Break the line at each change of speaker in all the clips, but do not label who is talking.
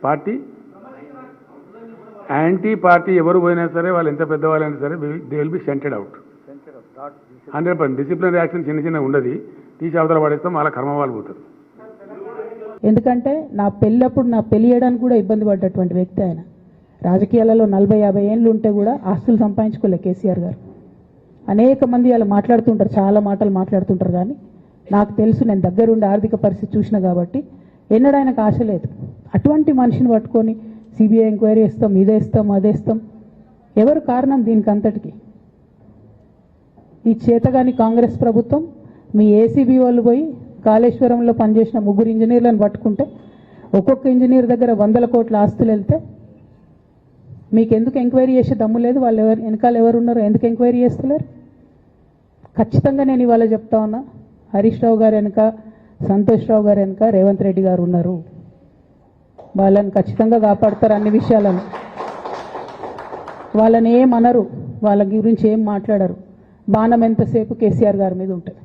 Party anti party ఎవరు పోయినా సరే వాళ్ళు ఎంత పెద్దవాళ్ళైనా సరే they will be scented out 100%. Disciplinary action చిన్న చిన్న ఉండదు, తీసి అవతల పడేస్తాం, వాళ్ళ కర్మ వాళ్ళు పోతారు.
ఎందుకంటే నా పెళ్ళప్పుడు నా పెళ్లి చేయడానికి కూడా ఇబ్బంది పడ్డటువంటి వ్యక్తి ఆయన. రాజకీయాలలో 40-50 ఏళ్ళు ఉంటే కూడా ఆస్తులు సంపాదించుకోలే కేసీఆర్ గారు. అనేక మంది వాళ్ళు మాట్లాడుతుంటారు, చాలా మాటలు మాట్లాడుతుంటారు, కానీ నాకు తెలుసు, నేను దగ్గరుండి ఆర్థిక పరిస్థితి చూసిన కాబట్టి ఎన్నడూ ఆయనకు ఆశ లేదు. అటువంటి మనిషిని పట్టుకొని సిబిఐ ఎంక్వైరీ ఇస్తాం, ఇదేస్తాం, అదేస్తాం. ఎవరు కారణం దీనికి అంతటికి? ఈ చేతగాని కాంగ్రెస్ ప్రభుత్వం మీ ఏసీబీ వాళ్ళు పోయి కాళేశ్వరంలో పనిచేసిన 3 ఇంజనీర్లను పట్టుకుంటే ఒక్కొక్క ఇంజనీర్ దగ్గర 100 కోట్ల ఆస్తులు వెళ్తే మీకు ఎందుకు ఎంక్వైరీ చేసే దమ్ము లేదు? వాళ్ళు వెనకాల ఎవరు ఉన్నారో ఎందుకు ఎంక్వైరీ చేస్తలేరు? ఖచ్చితంగా నేను ఇవాళ చెప్తా ఉన్నా, హరీష్ రావు గారు వెనుక, సంతోష్ రావు గారు వెనుక రేవంత్ రెడ్డి గారు ఉన్నారు. వాళ్ళని ఖచ్చితంగా కాపాడతారు అన్ని విషయాలను. వాళ్ళని ఏమనరు, వాళ్ళ గురించి ఏం మాట్లాడరు. బాణం ఎంతసేపు కేసీఆర్ గారి మీద ఉంటుంది.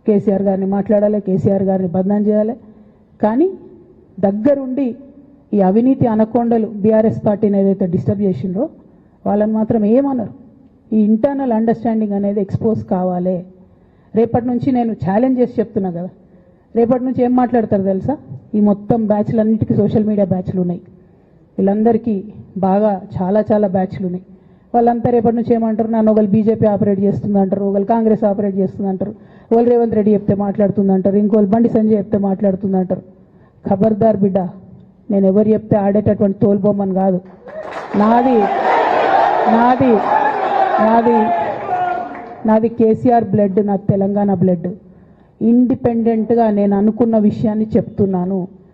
కేసీఆర్ గారిని మాట్లాడాలి, కేసీఆర్ గారిని బదనాం చేయాలి. కానీ దగ్గరుండి ఈ అవినీతి అనకొండలు బీఆర్ఎస్ పార్టీని ఏదైతే డిస్టర్బ్ చేసిండ్రో వాళ్ళని మాత్రం ఏమనరు. ఈ ఇంటర్నల్ అండర్స్టాండింగ్ అనేది ఎక్స్పోజ్ కావాలి. రేపటి నుంచి నేను ఛాలెంజ్ చేసి చెప్తున్నా కదా, రేపటి నుంచి ఏం మాట్లాడతారు తెలుసా? ఈ మొత్తం బ్యాచ్లన్నిటికీ సోషల్ మీడియా బ్యాచ్లు ఉన్నాయి, వీళ్ళందరికీ బాగా చాలా చాలా బ్యాచ్లు ఉన్నాయి. వాళ్ళంతా రేపటి నుంచి ఏమంటారు? నన్ను ఒకళ్ళు బీజేపీ ఆపరేట్ చేస్తుంది అంటారు, ఒకళ్ళు కాంగ్రెస్ ఆపరేట్ చేస్తుంది అంటారు, ఒకళ్ళు రేవంత్ రెడ్డి చెప్తే మాట్లాడుతుంది అంటారు, ఇంకోళ్ళు బండి సంజయ్ చెప్తే మాట్లాడుతుంది అంటారు. ఖబర్దార్ బిడ్డ, నేను ఎవరు చెప్తే ఆడేటటువంటి తోలుబొమ్మని కాదు. నాది నాది నాది నాది కేసీఆర్ బ్లడ్, నాది తెలంగాణ బ్లడ్. ఇండిపెండెంట్గా నేను అనుకున్న విషయాన్ని చెప్తున్నాను.